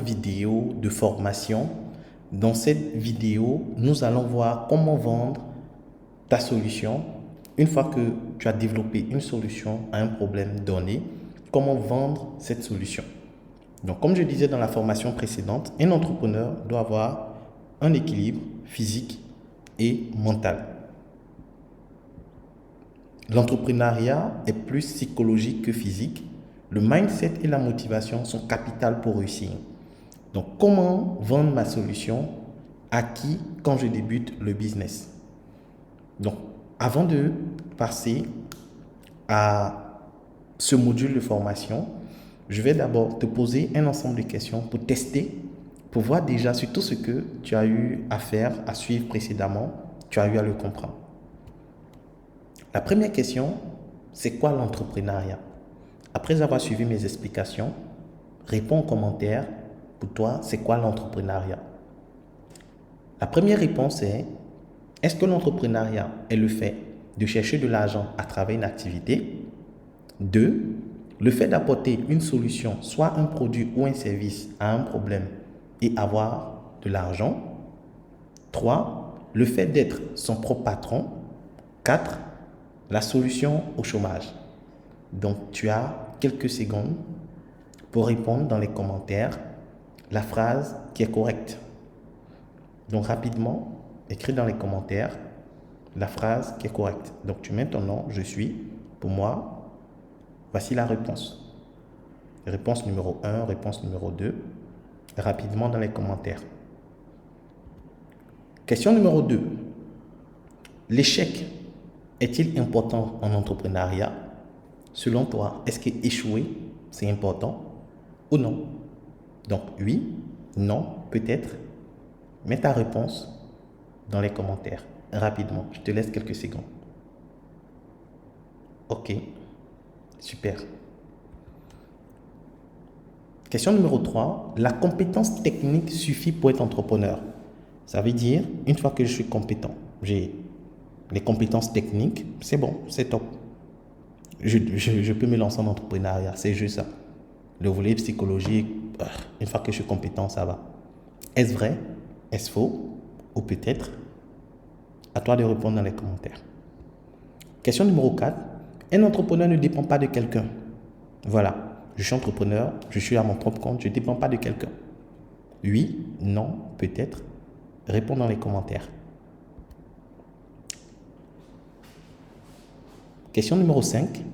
vidéo de formation. Dans cette vidéo, nous allons voir comment vendre ta solution. Une fois que tu as développé une solution à un problème donné, comment vendre cette solution. Donc, comme je disais dans la formation précédente, un entrepreneur doit avoir un équilibre physique et mental. L'entrepreneuriat est plus psychologique que physique. Le mindset et la motivation sont capitales pour réussir. Donc, comment vendre ma solution à qui quand je débute le business? Donc, avant de passer à ce module de formation, je vais d'abord te poser un ensemble de questions pour tester, pour voir déjà sur tout ce que tu as eu à faire, à suivre précédemment, tu as eu à le comprendre. La première question, c'est quoi l'entrepreneuriat? Après avoir suivi mes explications, réponds en commentaire. Pour toi, c'est quoi l'entrepreneuriat? La première réponse est, est-ce que l'entrepreneuriat est le fait de chercher de l'argent à travers une activité? 2. Le fait d'apporter une solution, soit un produit ou un service à un problème et avoir de l'argent. 3. Le fait d'être son propre patron. 4. La solution au chômage. Donc, tu as quelques secondes pour répondre dans les commentaires la phrase qui est correcte. Donc, rapidement, écris dans les commentaires la phrase qui est correcte. Donc, tu mets ton nom, je suis. Pour moi, voici la réponse. Réponse numéro 1, réponse numéro 2. Rapidement dans les commentaires. Question numéro 2. L'échec est-il important en entrepreneuriat? Selon toi, est-ce qu'échouer, c'est important ou non? Donc, oui, non, peut-être. Mets ta réponse dans les commentaires, rapidement. Je te laisse quelques secondes. Ok, super. Question numéro 3. La compétence technique suffit pour être entrepreneur. Ça veut dire, une fois que je suis compétent, j'ai les compétences techniques, c'est bon, c'est top. Je peux me lancer en entrepreneuriat, c'est juste ça. Le volet psychologique, une fois que je suis compétent, ça va. Est-ce vrai? Est-ce faux? Ou peut-être? À toi de répondre dans les commentaires. Question numéro 4. Un entrepreneur ne dépend pas de quelqu'un. Voilà, je suis entrepreneur, je suis à mon propre compte, je ne dépends pas de quelqu'un. Oui, non, peut-être. Réponds dans les commentaires. Question numéro 5.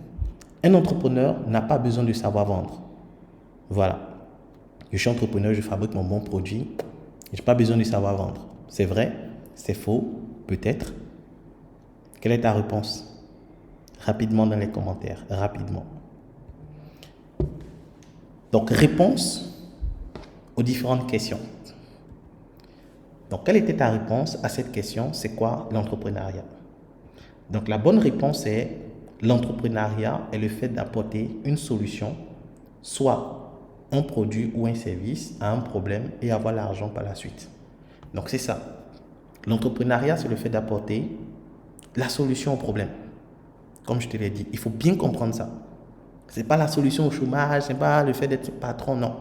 Un entrepreneur n'a pas besoin de savoir vendre. Voilà. Je suis entrepreneur, je fabrique mon bon produit. Je n'ai pas besoin de savoir vendre. C'est vrai? C'est faux? Peut-être? Quelle est ta réponse? Rapidement dans les commentaires. Rapidement. Donc, réponse aux différentes questions. Donc, quelle était ta réponse à cette question? C'est quoi l'entrepreneuriat? Donc, la bonne réponse est l'entrepreneuriat est le fait d'apporter une solution, soit un produit ou un service à un problème et avoir l'argent par la suite. Donc, c'est ça. L'entrepreneuriat, c'est le fait d'apporter la solution au problème. Comme je te l'ai dit, il faut bien comprendre ça. Ce n'est pas la solution au chômage, ce n'est pas le fait d'être patron, non.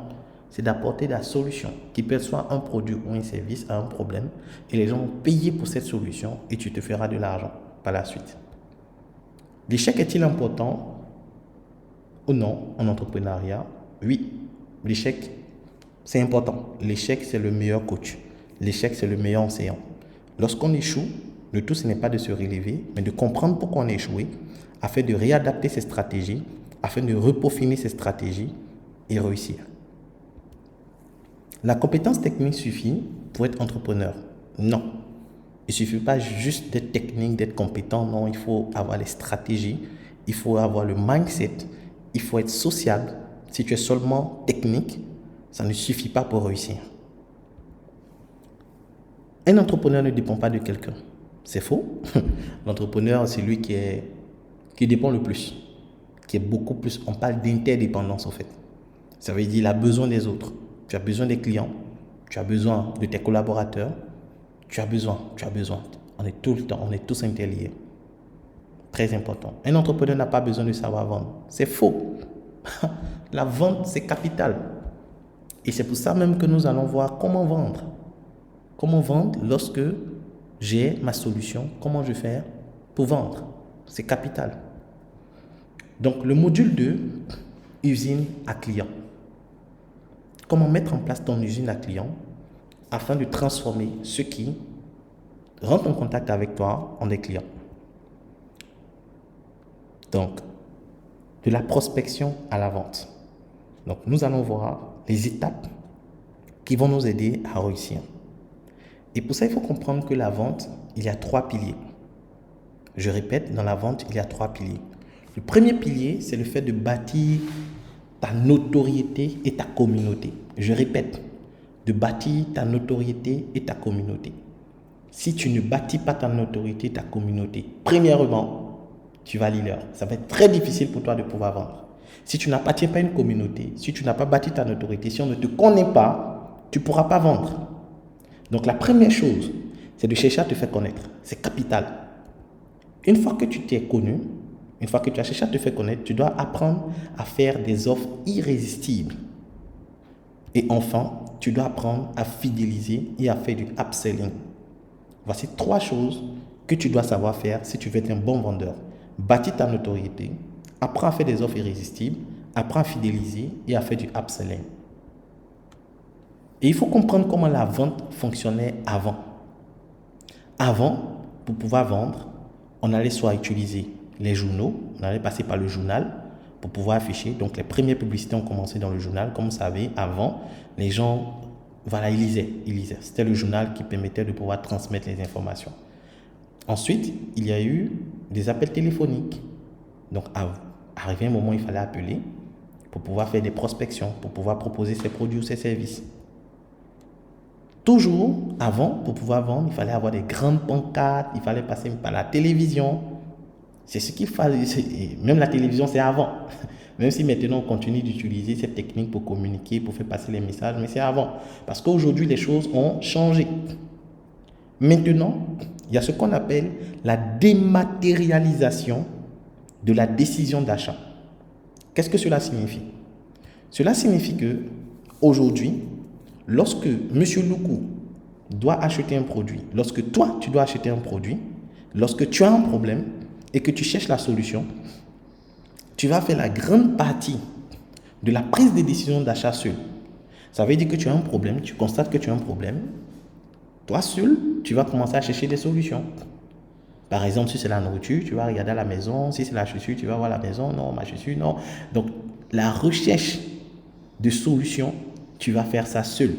C'est d'apporter la solution qui peut être soit un produit ou un service à un problème et les gens vont payer pour cette solution et tu te feras de l'argent par la suite. L'échec est-il important ou non en entrepreneuriat? Oui, l'échec, c'est important. L'échec, c'est le meilleur coach. L'échec, c'est le meilleur enseignant. Lorsqu'on échoue, le tout, ce n'est pas de se relever, mais de comprendre pourquoi on a échoué, afin de réadapter ses stratégies, afin de repeaufiner ses stratégies et réussir. La compétence technique suffit pour être entrepreneur? Non. Il ne suffit pas juste d'être technique, d'être compétent. Non, il faut avoir les stratégies, il faut avoir le mindset, il faut être sociable. Si tu es seulement technique, ça ne suffit pas pour réussir. Un entrepreneur ne dépend pas de quelqu'un. C'est faux. L'entrepreneur, c'est lui qui dépend le plus, qui est beaucoup plus. On parle d'interdépendance en fait. Ça veut dire qu'il a besoin des autres. Tu as besoin des clients, tu as besoin de tes collaborateurs, tu as besoin. On est tout le temps, on est tous interliés. Très important. Un entrepreneur n'a pas besoin de savoir vendre. C'est faux. La vente, c'est capital. Et c'est pour ça même que nous allons voir comment vendre. Comment vendre lorsque j'ai ma solution, comment je vais faire pour vendre. C'est capital. Donc le module 2, usine à client. Comment mettre en place ton usine à client afin de transformer ceux qui rentrent en contact avec toi en des clients. Donc, de la prospection à la vente. Donc, nous allons voir les étapes qui vont nous aider à réussir. Et pour ça, il faut comprendre que la vente, il y a 3 piliers. Je répète, dans la vente, il y a 3 piliers. Le premier pilier, c'est le fait de bâtir ta notoriété et ta communauté. Je répète, de bâtir ta notoriété et ta communauté. Si tu ne bâtis pas ta notoriété et ta communauté, premièrement, tu vas leader. Ça va être très difficile pour toi de pouvoir vendre. Si tu n'appartiens pas à une communauté, si tu n'as pas bâti ta notoriété, si on ne te connaît pas, tu ne pourras pas vendre. Donc la première chose, c'est de chercher à te faire connaître. C'est capital. Une fois que tu t'es connu, une fois que tu as cherché à te faire connaître, tu dois apprendre à faire des offres irrésistibles. Et enfin, tu dois apprendre à fidéliser et à faire du upselling. Voici 3 choses que tu dois savoir faire si tu veux être un bon vendeur. Bâtis ta notoriété, apprends à faire des offres irrésistibles, apprends à fidéliser et à faire du upselling. Et il faut comprendre comment la vente fonctionnait avant. Avant, pour pouvoir vendre, on allait soit utiliser les journaux, on allait passer par le journal pour pouvoir afficher. Donc les premières publicités ont commencé dans le journal. Comme vous savez, avant, les gens, ils lisaient. C'était le journal qui permettait de pouvoir transmettre les informations. Ensuite, il y a eu des appels téléphoniques. Donc, arrivé un moment, il fallait appeler pour pouvoir faire des prospections, pour pouvoir proposer ses produits ou ses services. Toujours, avant, pour pouvoir vendre, il fallait avoir des grandes pancartes, il fallait passer par la télévision. C'est ce qu'il fallait. Même la télévision, c'est avant. Même si maintenant, on continue d'utiliser cette technique pour communiquer, pour faire passer les messages, mais c'est avant. Parce qu'aujourd'hui, les choses ont changé. Maintenant, il y a ce qu'on appelle la dématérialisation de la décision d'achat. Qu'est-ce que cela signifie? Cela signifie que aujourd'hui, lorsque M. Loukou doit acheter un produit, lorsque toi, tu dois acheter un produit, lorsque tu as un problème et que tu cherches la solution, tu vas faire la grande partie de la prise de décision d'achat seul. Ça veut dire que tu as un problème, tu constates que tu as un problème. Toi seul, tu vas commencer à chercher des solutions. Par exemple, si c'est la nourriture, tu vas regarder à la maison. Si c'est la chaussure, tu vas voir la maison. Non, ma chaussure, non. Donc, la recherche de solutions, tu vas faire ça seul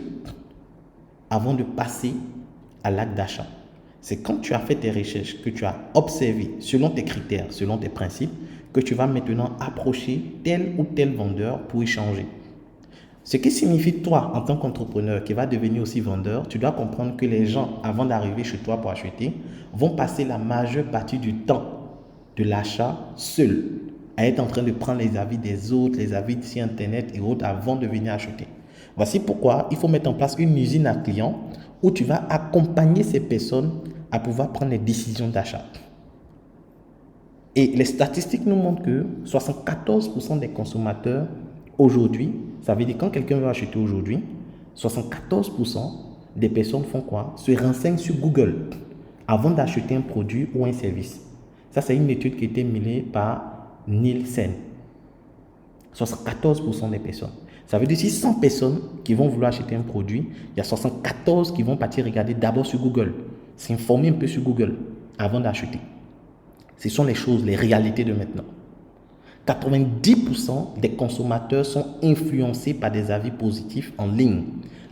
avant de passer à l'acte d'achat. C'est quand tu as fait tes recherches, que tu as observé selon tes critères, selon tes principes, que tu vas maintenant approcher tel ou tel vendeur pour échanger. Ce qui signifie, toi, en tant qu'entrepreneur qui va devenir aussi vendeur, tu dois comprendre que les gens, avant d'arriver chez toi pour acheter, vont passer la majeure partie du temps de l'achat seuls, à être en train de prendre les avis des autres, les avis sur Internet et autres avant de venir acheter. Voici pourquoi il faut mettre en place une usine à clients où tu vas accompagner ces personnes à pouvoir prendre les décisions d'achat. Et les statistiques nous montrent que 74% des consommateurs aujourd'hui, ça veut dire quand quelqu'un veut acheter aujourd'hui, 74% des personnes font quoi? Se renseignent sur Google avant d'acheter un produit ou un service. Ça, c'est une étude qui a été menée par Nielsen. 74% des personnes. Ça veut dire si 100 personnes qui vont vouloir acheter un produit, il y a 74 qui vont partir regarder d'abord sur Google, s'informer un peu sur Google avant d'acheter. Ce sont les choses, les réalités de maintenant. 90% des consommateurs sont influencés par des avis positifs en ligne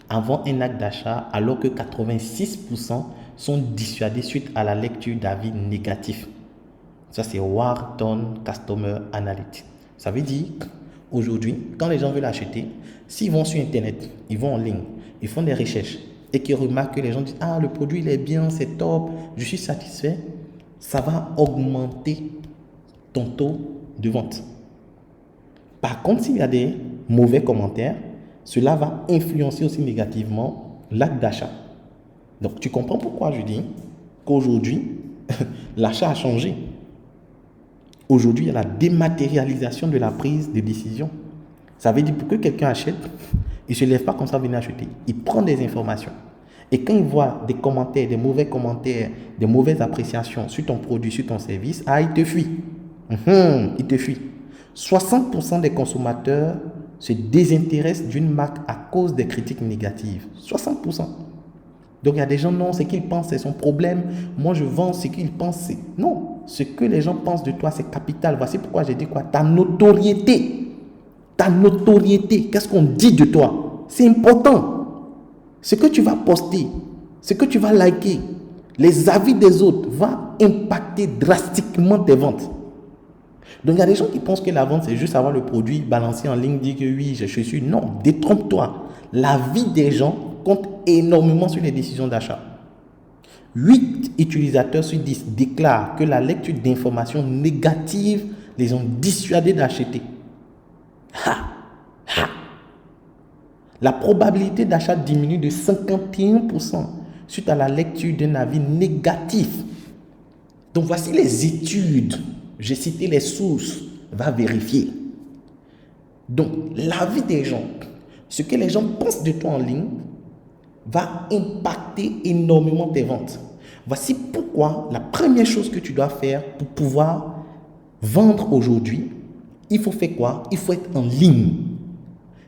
avant un acte d'achat, alors que 86% sont dissuadés suite à la lecture d'avis négatifs. Ça, c'est Wharton Customer Analytics. Ça veut dire aujourd'hui, quand les gens veulent acheter, s'ils vont sur Internet, ils vont en ligne, ils font des recherches et qu'ils remarquent que les gens disent « Ah, le produit, il est bien, c'est top, je suis satisfait », ça va augmenter ton taux de vente. Par contre, s'il y a des mauvais commentaires, cela va influencer aussi négativement l'acte d'achat. Donc, tu comprends pourquoi je dis qu'aujourd'hui, l'achat a changé. Aujourd'hui, il y a la dématérialisation de la prise de décision. Ça veut dire pour que quelqu'un achète, Il ne se lève pas comme ça, venir acheter. Il prend des informations. Et quand il voit des commentaires, des mauvais commentaires, des mauvaises appréciations sur ton produit, sur ton service, il te fuit. Il te fuit. 60% des consommateurs se désintéressent d'une marque à cause des critiques négatives. 60%. Donc il y a des gens, non, ce qu'ils pensent, c'est son problème. Moi, je vends ce qu'ils pensent. Non, ce que les gens pensent de toi, c'est capital. Voici pourquoi j'ai dit quoi? Ta notoriété. Ta notoriété. Qu'est-ce qu'on dit de toi? C'est important. Ce que tu vas poster, ce que tu vas liker, les avis des autres vont impacter drastiquement tes ventes. Donc il y a des gens qui pensent que la vente, c'est juste avoir le produit balancé en ligne, dire que oui, je suis. Non, détrompe-toi. La vie des gens compte énormément sur les décisions d'achat. 8 utilisateurs sur 10 déclarent que la lecture d'informations négatives les ont dissuadés d'acheter. La probabilité d'achat diminue de 51% suite à la lecture d'un avis négatif. Donc voici les études. J'ai cité les sources. Va vérifier. Donc l'avis des gens, ce que les gens pensent de toi en ligne, va impacter énormément tes ventes. Voici pourquoi la première chose que tu dois faire pour pouvoir vendre aujourd'hui, il faut faire quoi? Il faut être en ligne.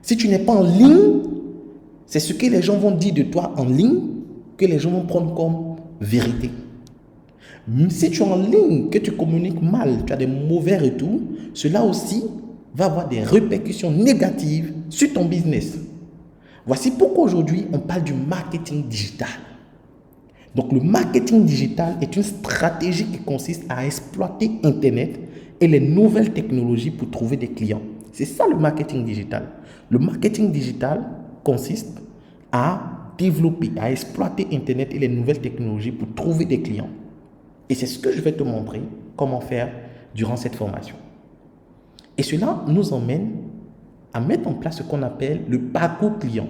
Si tu n'es pas en ligne, c'est ce que les gens vont dire de toi en ligne que les gens vont prendre comme vérité. Si tu es en ligne, que tu communiques mal, tu as des mauvais retours, cela aussi va avoir des répercussions négatives sur ton business. Voici pourquoi aujourd'hui on parle du marketing digital. Donc le marketing digital est une stratégie qui consiste à exploiter Internet et les nouvelles technologies pour trouver des clients. C'est ça le marketing digital. Le marketing digital consiste à développer, à exploiter Internet et les nouvelles technologies pour trouver des clients. Et c'est ce que je vais te montrer comment faire durant cette formation. Et cela nous emmène à mettre en place ce qu'on appelle le parcours client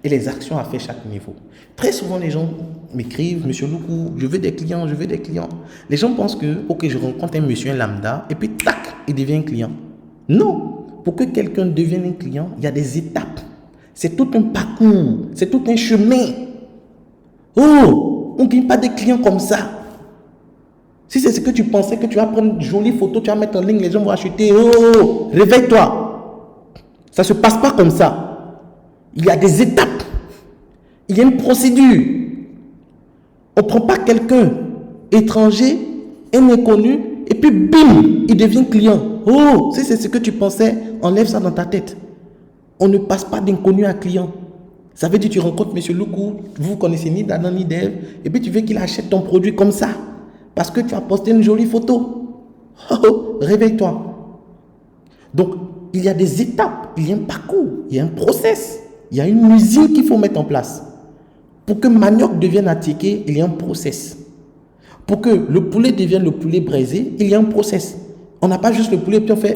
et les actions à faire chaque niveau. Très souvent, les gens m'écrivent, Monsieur Loukou, je veux des clients, je veux des clients. Les gens pensent que, ok, je rencontre un monsieur, un lambda, et puis tac, il devient un client. Non, pour que quelqu'un devienne un client, il y a des étapes. C'est tout un parcours, c'est tout un chemin. Oh, on ne gagne pas des clients comme ça. Si c'est ce que tu pensais, que tu vas prendre une jolie photo, tu vas mettre en ligne, les gens vont acheter. Oh, réveille-toi. Ça ne se passe pas comme ça. Il y a des étapes. Il y a une procédure. On ne prend pas quelqu'un étranger, un inconnu, et puis bim, il devient client. Oh, si c'est ce que tu pensais, enlève ça dans ta tête. On ne passe pas d'inconnu à client. Ça veut dire que tu rencontres M. Loukou, vous ne connaissez ni d'Adam ni d'Ève, et puis tu veux qu'il achète ton produit comme ça. Parce que tu as posté une jolie photo. Oh, réveille-toi. Donc, il y a des étapes, il y a un parcours, il y a un process, il y a une usine qu'il faut mettre en place. Pour que manioc devienne attiqué, il y a un process. Pour que le poulet devienne le poulet braisé, il y a un process. On n'a pas juste le poulet, puis on fait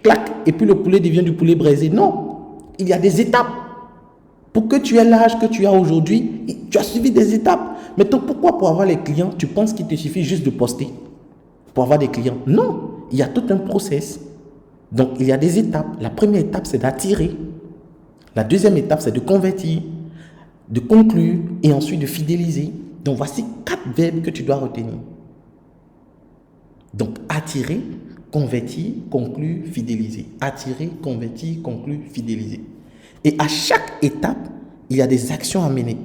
clac, et puis le poulet devient du poulet braisé. Non, il y a des étapes. Pour que tu aies l'âge que tu as aujourd'hui, tu as suivi des étapes. Maintenant, pourquoi pour avoir les clients, tu penses qu'il te suffit juste de poster pour avoir des clients? Non, il y a tout un process. Donc, il y a des étapes. La première étape, c'est d'attirer. La deuxième étape, c'est de convertir, de conclure et ensuite de fidéliser. Donc, voici 4 verbes que tu dois retenir. Donc, attirer, convertir, conclure, fidéliser. Attirer, convertir, conclure, fidéliser. Et à chaque étape, il y a des actions à mener.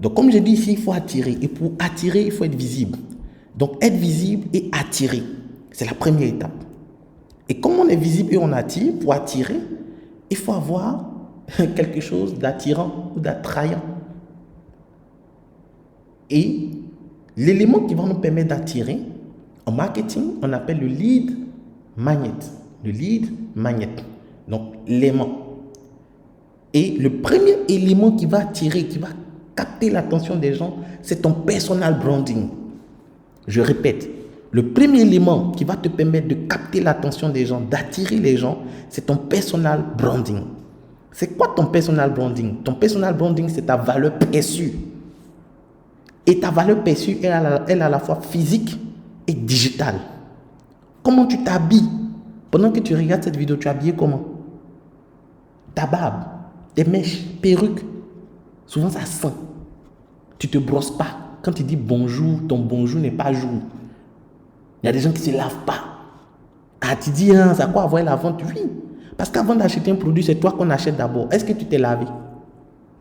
Donc, comme je dis ici, il faut attirer. Et pour attirer, il faut être visible. Donc, être visible et attirer. C'est la première étape. Et comme on est visible et on attire, pour attirer, il faut avoir quelque chose d'attirant ou d'attrayant. Et l'élément qui va nous permettre d'attirer, en marketing, on appelle le lead magnet. Le lead magnet. Donc, l'aimant. Et le premier élément qui va attirer, qui va capter l'attention des gens, c'est ton personal branding. Je répète, le premier élément qui va te permettre de capter l'attention des gens, d'attirer les gens, c'est ton personal branding. C'est quoi ton personal branding? Ton personal branding, c'est ta valeur perçue. Et ta valeur perçue, elle est à la fois physique et digitale. Comment tu t'habilles? Pendant que tu regardes cette vidéo, tu es habillé comment? ta barbe, tes mèches, perruques, souvent ça sent. Tu te brosses pas. Quand tu dis bonjour, ton bonjour n'est pas jour. Il y a des gens qui ne se lavent pas. Ah, tu dis, hein, ça quoi avoir la vente? Oui. Parce qu'avant d'acheter un produit, c'est toi qu'on achète d'abord. Est-ce que tu t'es lavé?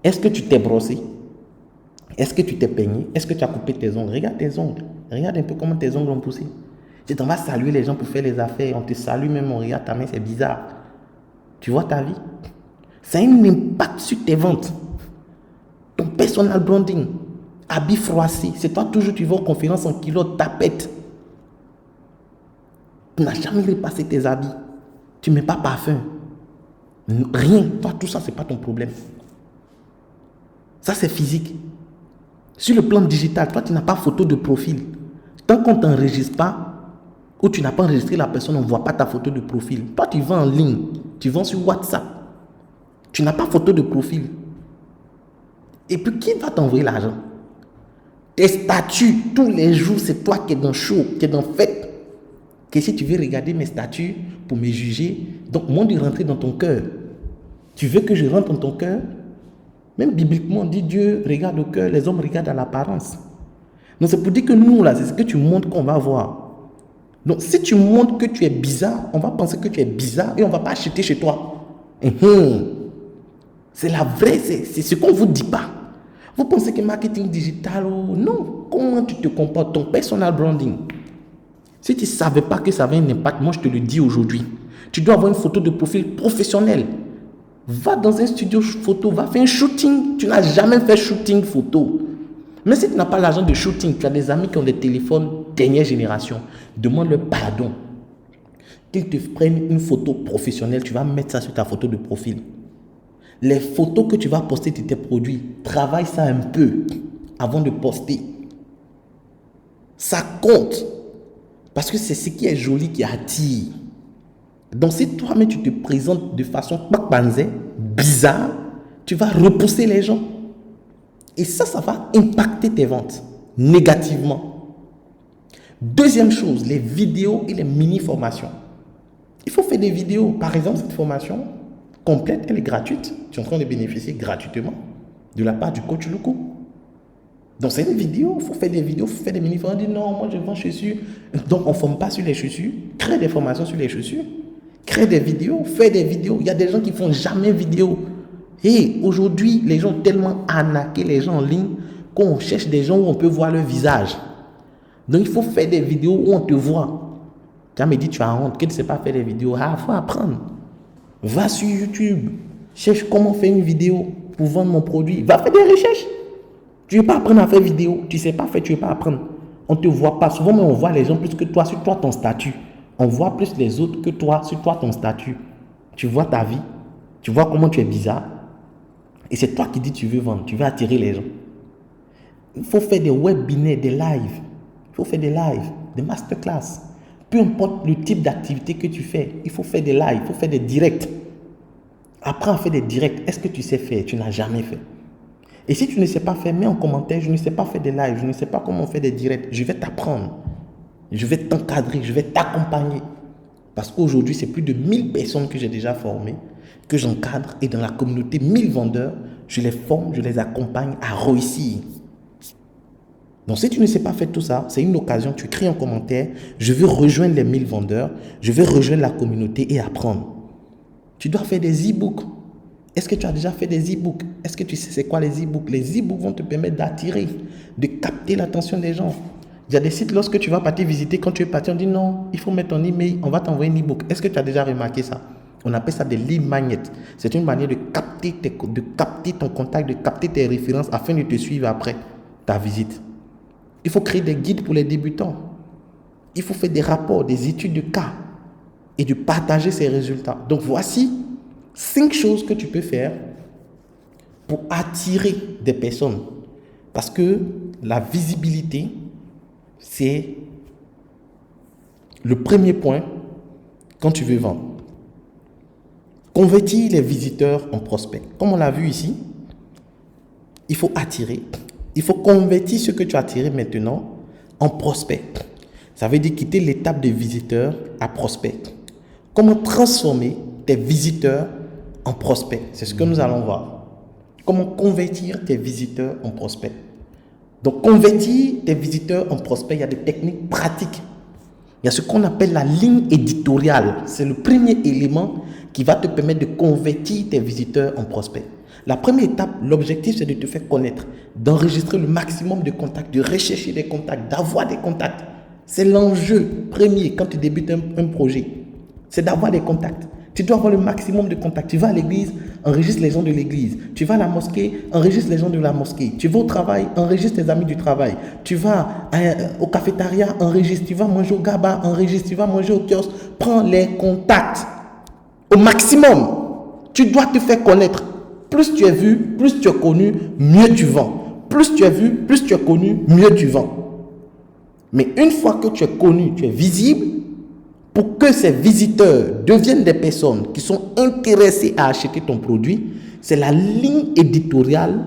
Est-ce que tu t'es brossé? Est-ce que tu t'es peigné? Est-ce que tu as coupé tes ongles? Regarde tes ongles. Regarde un peu comment tes ongles ont poussé. Tu t'en vas saluer les gens pour faire les affaires. On te salue même, on regarde ta main, c'est bizarre. Tu vois ta vie? Ça a un impact sur tes ventes. Ton personal branding, habits froissés. C'est toi toujours, tu vas aux conférences en culotte, tapette. Tu n'as jamais repassé tes habits. Tu ne mets pas parfum. Rien. Toi, tout ça, ce n'est pas ton problème. Ça, c'est physique. Sur le plan digital, toi, tu n'as pas photo de profil. Tant qu'on ne t'enregistre pas, ou tu n'as pas enregistré la personne, on ne voit pas ta photo de profil. Toi, tu vends en ligne. Tu vends sur WhatsApp. Tu n'as pas photo de profil. Et puis, qui va t'envoyer l'argent? Tes statuts, tous les jours, c'est toi qui es dans show, qui es dans fête. Que si tu veux regarder mes statuts pour me juger, donc moi, de rentrer dans ton cœur. Tu veux que je rentre dans ton cœur? Même bibliquement, on dit Dieu regarde au cœur, les hommes regardent à l'apparence. Donc, c'est pour dire que nous, là, c'est ce que tu montres qu'on va voir. Donc, si tu montres que tu es bizarre, on va penser que tu es bizarre et on ne va pas acheter chez toi. C'est la vraie, c'est ce qu'on ne vous dit pas. Vous pensez que marketing digital, non. Comment tu te comportes, ton personal branding? Si tu ne savais pas que ça avait un impact, moi je te le dis aujourd'hui. Tu dois avoir une photo de profil professionnel. Va dans un studio photo, va faire un shooting. Tu n'as jamais fait shooting photo. Mais si tu n'as pas l'argent de shooting, tu as des amis qui ont des téléphones dernière génération. Demande-leur pardon. Qu'ils te prennent une photo professionnelle, tu vas mettre ça sur ta photo de profil. Les photos que tu vas poster de tes produits, travaille ça un peu avant de poster. Ça compte. Parce que c'est ce qui est joli qui attire. Donc si toi-même tu te présentes de façon bizarre, tu vas repousser les gens. Et ça va impacter tes ventes négativement. Deuxième chose, les vidéos et les mini-formations. Il faut faire des vidéos. Par exemple, cette formation complète, elle est gratuite. Tu es en train de bénéficier gratuitement de la part du coach Luku. Donc, c'est une vidéo. Il faut faire des vidéos, il faut faire des mini-formations. On dit non, moi je vends chaussures. Donc, on ne forme pas sur les chaussures. Crée des formations sur les chaussures. Crée des vidéos, fais des vidéos. Il y a des gens qui ne font jamais vidéo. Et aujourd'hui, les gens ont tellement arnaqué les gens en ligne qu'on cherche des gens où on peut voir leur visage. Donc, il faut faire des vidéos où on te voit. Tu me dis, tu as honte, que tu ne sais pas faire des vidéos. Ah, il faut apprendre. Va sur YouTube. Cherche comment faire une vidéo pour vendre mon produit. Va faire des recherches. Tu ne veux pas apprendre à faire vidéo. Tu ne sais pas faire, tu ne veux pas apprendre. On ne te voit pas. Souvent, mais on voit les gens plus que toi, sur toi, ton statut. On voit plus les autres que toi, sur toi, ton statut. Tu vois ta vie. Tu vois comment tu es bizarre. Et c'est toi qui dis tu veux vendre. Tu veux attirer les gens. Il faut faire des webinaires, des lives. Il faut faire des lives, des masterclass. Peu importe le type d'activité que tu fais, il faut faire des lives, il faut faire des directs. Apprends à faire des directs. Est-ce que tu sais faire? Tu n'as jamais fait. Et si tu ne sais pas faire, mets en commentaire, je ne sais pas faire des lives, je ne sais pas comment faire des directs. Je vais t'apprendre. Je vais t'encadrer, je vais t'accompagner. Parce qu'aujourd'hui, c'est plus de 1000 personnes que j'ai déjà formées, que j'encadre. Et dans la communauté 1000 vendeurs, je les forme, je les accompagne à réussir. Donc, si tu ne sais pas faire tout ça, c'est une occasion. Tu écris en commentaire, je veux rejoindre les 1000 vendeurs, je veux rejoindre la communauté et apprendre. Tu dois faire des e-books. Est-ce que tu as déjà fait des e-books? Est-ce que tu sais c'est quoi les e-books? Les e-books vont te permettre d'attirer, de capter l'attention des gens. Il y a des sites, lorsque tu vas partir visiter, quand tu es parti, on dit non, il faut mettre ton email, on va t'envoyer un e-book. Est-ce que tu as déjà remarqué ça? On appelle ça des lead magnets. C'est une manière de capter ton contact, de capter tes références afin de te suivre après ta visite. Il faut créer des guides pour les débutants. Il faut faire des rapports, des études de cas et de partager ces résultats. Donc, voici 5 choses que tu peux faire pour attirer des personnes. Parce que la visibilité, c'est le premier point quand tu veux vendre. Convertir les visiteurs en prospects. Comme on l'a vu ici, il faut attirer. Il faut convertir ce que tu as attiré maintenant en prospect. Ça veut dire quitter l'étape de visiteur à prospect. Comment transformer tes visiteurs en prospects. C'est ce que nous allons voir. Comment convertir tes visiteurs en prospects. Donc, convertir tes visiteurs en prospects, il y a des techniques pratiques. Il y a ce qu'on appelle la ligne éditoriale. C'est le premier élément qui va te permettre de convertir tes visiteurs en prospects. La première étape, l'objectif, c'est de te faire connaître, d'enregistrer le maximum de contacts, de rechercher des contacts, d'avoir des contacts. C'est l'enjeu premier quand tu débutes un projet. C'est d'avoir des contacts. Tu dois avoir le maximum de contacts. Tu vas à l'église, enregistre les gens de l'église. Tu vas à la mosquée, enregistre les gens de la mosquée. Tu vas au travail, enregistre tes amis du travail. Tu vas au cafétéria, enregistre. Tu vas manger au gaba, enregistre. Tu vas manger au kiosque. Prends les contacts au maximum. Tu dois te faire connaître. Plus tu es vu, plus tu es connu, mieux tu vends. Plus tu es vu, plus tu es connu, mieux tu vends. Mais une fois que tu es connu, tu es visible, pour que ces visiteurs deviennent des personnes qui sont intéressées à acheter ton produit, c'est la ligne éditoriale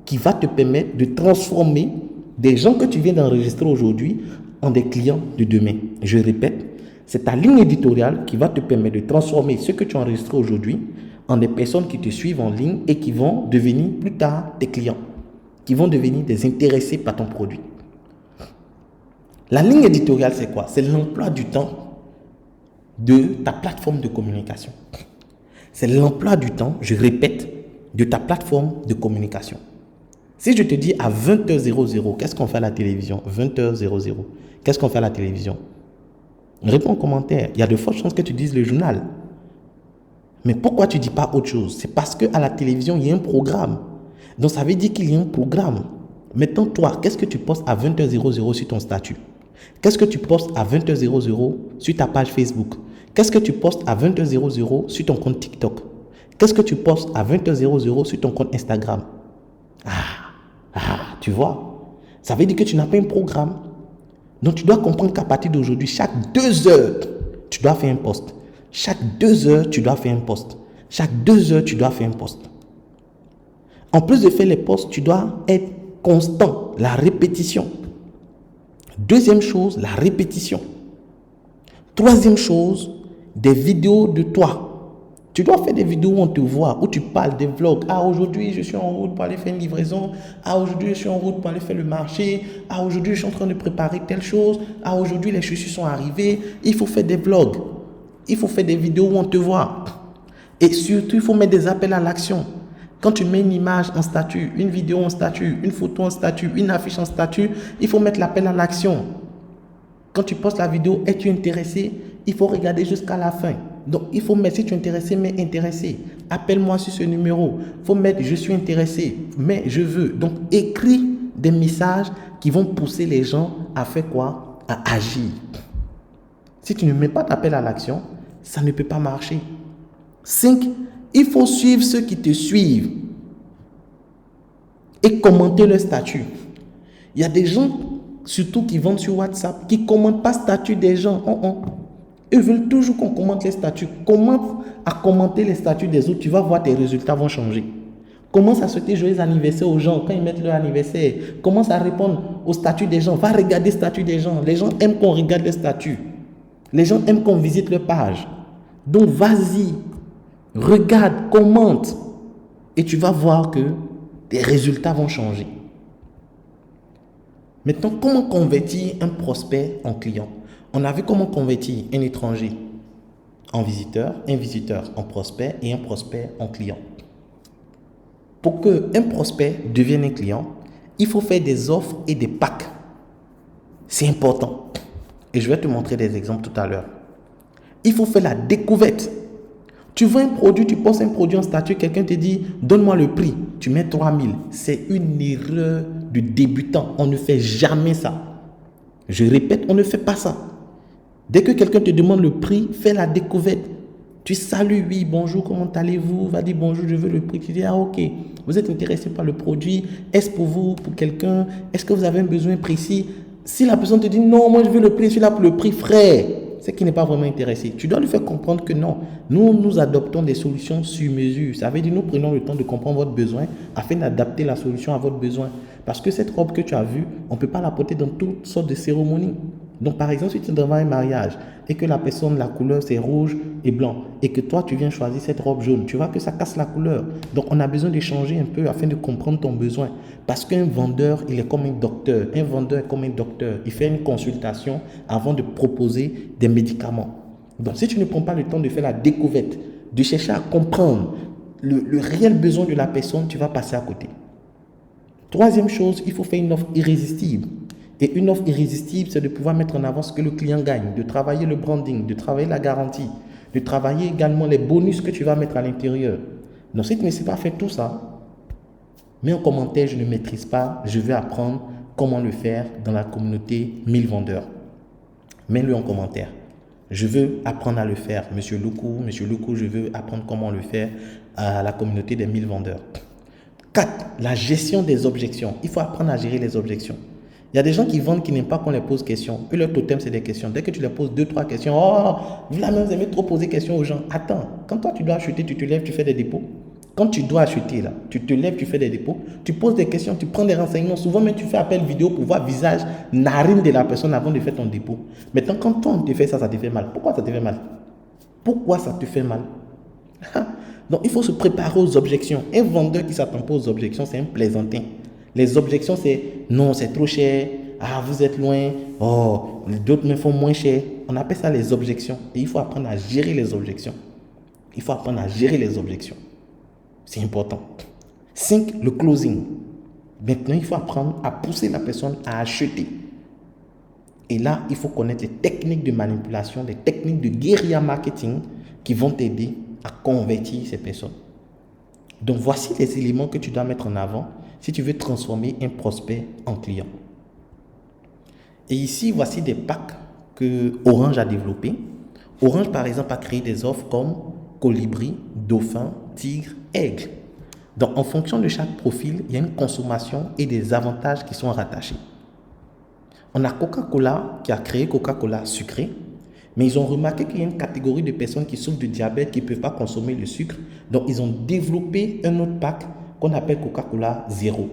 qui va te permettre de transformer des gens que tu viens d'enregistrer aujourd'hui en des clients de demain. Je répète, c'est ta ligne éditoriale qui va te permettre de transformer ce que tu as enregistré aujourd'hui en des personnes qui te suivent en ligne et qui vont devenir plus tard tes clients, qui vont devenir des intéressés par ton produit. La ligne éditoriale, c'est quoi? C'est l'emploi du temps de ta plateforme de communication. C'est l'emploi du temps, je répète, de ta plateforme de communication. Si je te dis à 20h00, qu'est-ce qu'on fait à la télévision? 20h00, qu'est-ce qu'on fait à la télévision? Réponds en commentaire. Il y a de fortes chances que tu dises le journal. Mais pourquoi tu ne dis pas autre chose? C'est parce qu'à la télévision, il y a un programme. Donc, ça veut dire qu'il y a un programme. Maintenant, toi, qu'est-ce que tu postes à 20h00 sur ton statut? Qu'est-ce que tu postes à 20h00 sur ta page Facebook? Qu'est-ce que tu postes à 20h00 sur ton compte TikTok? Qu'est-ce que tu postes à 20h00 sur ton compte Instagram? Tu vois? Ça veut dire que tu n'as pas un programme. Donc, tu dois comprendre qu'à partir d'aujourd'hui, chaque 2 heures, tu dois faire un post. Chaque 2 heures, tu dois faire un post. Chaque 2 heures, tu dois faire un post. En plus de faire les posts, tu dois être constant, la répétition. Deuxième chose, la répétition. Troisième chose, des vidéos de toi. Tu dois faire des vidéos où on te voit, où tu parles, des vlogs. Aujourd'hui, je suis en route pour aller faire une livraison. Aujourd'hui, je suis en route pour aller faire le marché. Aujourd'hui, je suis en train de préparer telle chose. Aujourd'hui, les chaussures sont arrivées. Il faut faire des vlogs. Il faut faire des vidéos où on te voit. Et surtout, il faut mettre des appels à l'action. Quand tu mets une image en statut, une vidéo en statut, une photo en statut, une affiche en statut, il faut mettre l'appel à l'action. Quand tu postes la vidéo, es-tu intéressé? Il faut regarder jusqu'à la fin. Donc, il faut mettre, si tu es intéressé, mais intéressé. Appelle-moi sur ce numéro. Il faut mettre, je suis intéressé, mais je veux. Donc, écris des messages qui vont pousser les gens à faire quoi? À agir. Si tu ne mets pas d'appel à l'action, ça ne peut pas marcher. 5. Il faut suivre ceux qui te suivent et commenter leur statut. Il y a des gens, surtout qui vendent sur WhatsApp, qui ne commentent pas le statut des gens. Ils veulent toujours qu'on commente les statuts. Commence à commenter les statuts des autres, tu vas voir tes résultats vont changer. Commence à souhaiter joyeux anniversaire aux gens quand ils mettent leur anniversaire. Commence à répondre aux statuts des gens. Va regarder le statut des gens. Les gens aiment qu'on regarde les statuts. Les gens aiment qu'on visite leur page. Donc vas-y, regarde, commente et tu vas voir que tes résultats vont changer. Maintenant, comment convertir un prospect en client? On a vu comment convertir un étranger en visiteur, un visiteur en prospect et un prospect en client. Pour qu'un prospect devienne un client, il faut faire des offres et des packs. C'est important. Et je vais te montrer des exemples tout à l'heure. Il faut faire la découverte. Tu vends un produit, tu postes un produit en statut, quelqu'un te dit « donne-moi le prix ». Tu mets 3 000. C'est une erreur de débutant. On ne fait jamais ça. Je répète, on ne fait pas ça. Dès que quelqu'un te demande le prix, fais la découverte. Tu salues, oui, bonjour, comment allez-vous? Va dire bonjour, je veux le prix. Tu dis, ah ok, vous êtes intéressé par le produit. Est-ce pour vous, pour quelqu'un? Est-ce que vous avez un besoin précis? Si la personne te dit, non, moi je veux le prix, je suis là pour le prix, frère, c'est qu'il n'est pas vraiment intéressé. Tu dois lui faire comprendre que non, nous adoptons des solutions sur mesure. Ça veut dire, nous prenons le temps de comprendre votre besoin afin d'adapter la solution à votre besoin. Parce que cette robe que tu as vue, on ne peut pas la porter dans toutes sortes de cérémonies. Donc, par exemple, si tu es devant un mariage et que la personne, la couleur, c'est rouge et blanc, et que toi, tu viens choisir cette robe jaune, tu vois que ça casse la couleur. Donc, on a besoin d'échanger un peu afin de comprendre ton besoin. Parce qu'un vendeur, il est comme un docteur. Un vendeur est comme un docteur. Il fait une consultation avant de proposer des médicaments. Donc, si tu ne prends pas le temps de faire la découverte, de chercher à comprendre le réel besoin de la personne, tu vas passer à côté. Troisième chose, il faut faire une offre irrésistible. Et une offre irrésistible, c'est de pouvoir mettre en avant ce que le client gagne, de travailler le branding, de travailler la garantie, de travailler également les bonus que tu vas mettre à l'intérieur. Donc, si tu ne sais pas faire tout ça, mets en commentaire, je ne maîtrise pas, je vais apprendre comment le faire dans la communauté 1000 vendeurs. Mets-le en commentaire. Je veux apprendre à le faire, Monsieur Loukou, je veux apprendre comment le faire à la communauté des 1000 vendeurs. 4. La gestion des objections. Il faut apprendre à gérer les objections. Il y a des gens qui vendent qui n'aiment pas qu'on les pose questions. Eux, leur totem, c'est des questions. Dès que tu leur poses 2-3 questions, oh, vous aimez trop poser questions aux gens. Attends, quand toi tu dois acheter, tu te lèves, tu fais des dépôts. Quand tu dois acheter, là, tu te lèves, tu fais des dépôts, tu poses des questions, tu prends des renseignements. Souvent, même tu fais appel vidéo pour voir le visage, narine de la personne avant de faire ton dépôt. Maintenant, quand toi, on te fait ça, ça te fait mal. Pourquoi ça te fait mal? Pourquoi ça te fait mal? Donc, il faut se préparer aux objections. Un vendeur qui ne s'attend pas aux objections, c'est un plaisantin. Les objections, c'est non, c'est trop cher. Ah, vous êtes loin. Oh, d'autres me font moins cher. On appelle ça les objections. Et il faut apprendre à gérer les objections. Il faut apprendre à gérer les objections. C'est important. 5. Le closing. Maintenant, il faut apprendre à pousser la personne à acheter. Et là, il faut connaître les techniques de manipulation, les techniques de guérilla marketing qui vont t'aider à convertir ces personnes. Donc, voici les éléments que tu dois mettre en avant si tu veux transformer un prospect en client. Et ici, voici des packs que Orange a développés. Orange, par exemple, a créé des offres comme colibri, dauphin, tigre, aigle. Donc, en fonction de chaque profil, il y a une consommation et des avantages qui sont rattachés. On a Coca-Cola qui a créé Coca-Cola sucré, mais ils ont remarqué qu'il y a une catégorie de personnes qui souffrent de diabète qui ne peuvent pas consommer le sucre. Donc, ils ont développé un autre pack qu'on appelle Coca-Cola Zéro.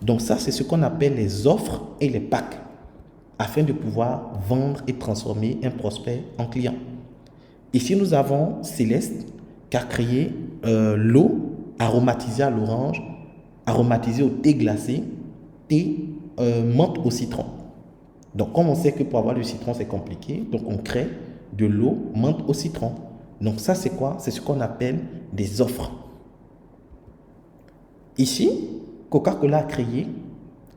Donc, ça, c'est ce qu'on appelle les offres et les packs afin de pouvoir vendre et transformer un prospect en client. Ici, nous avons Céleste qui a créé l'eau aromatisée à l'orange, aromatisée au thé glacé, thé menthe au citron. Donc, comme on sait que pour avoir du citron, c'est compliqué, donc on crée de l'eau menthe au citron. Donc, ça, c'est quoi? C'est ce qu'on appelle des offres. Ici, Coca-Cola a créé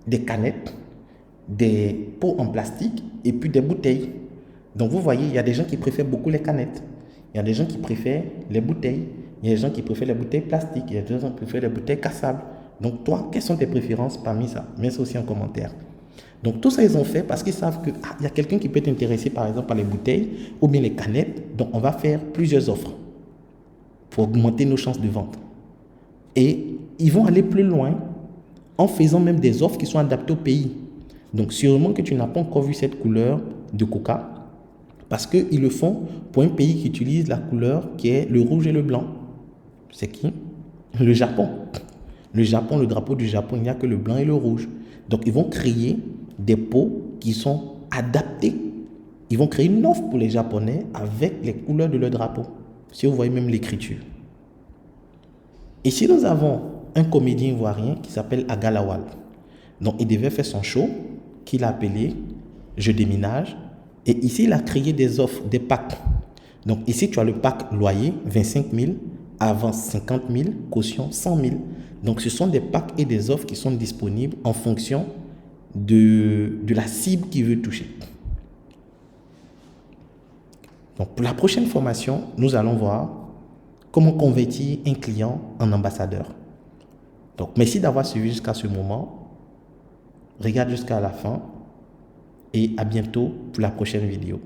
des canettes, des pots en plastique et puis des bouteilles. Donc, vous voyez, il y a des gens qui préfèrent beaucoup les canettes. Il y a des gens qui préfèrent les bouteilles. Il y a des gens qui préfèrent les bouteilles plastiques. Il y a des gens qui préfèrent les bouteilles cassables. Donc, toi, quelles sont tes préférences parmi ça? Mets ça aussi en commentaire. Donc, tout ça, ils ont fait parce qu'ils savent qu'il y a quelqu'un qui peut être intéressé, par exemple, par les bouteilles ou bien les canettes. Donc, on va faire plusieurs offres pour augmenter nos chances de vente. Et ils vont aller plus loin en faisant même des offres qui sont adaptées au pays. Donc, sûrement que tu n'as pas encore vu cette couleur de Coca parce qu'ils le font pour un pays qui utilise la couleur qui est le rouge et le blanc. C'est qui? Le Japon. Le Japon, le drapeau du Japon, il n'y a que le blanc et le rouge. Donc, ils vont créer des pots qui sont adaptés. Ils vont créer une offre pour les Japonais avec les couleurs de leur drapeau. Si vous voyez même l'écriture. Ici, nous avons un comédien ivoirien qui s'appelle Agalawal. Donc, il devait faire son show qu'il a appelé « Je déménage ». Et ici, il a créé des offres, des packs. Donc, ici, tu as le pack loyer, 25 000, avance 50 000, caution 100 000. Donc, ce sont des packs et des offres qui sont disponibles en fonction de la cible qu'il veut toucher. Donc, pour la prochaine formation, nous allons voir comment convertir un client en ambassadeur. Donc, merci d'avoir suivi jusqu'à ce moment. Regarde jusqu'à la fin et à bientôt pour la prochaine vidéo.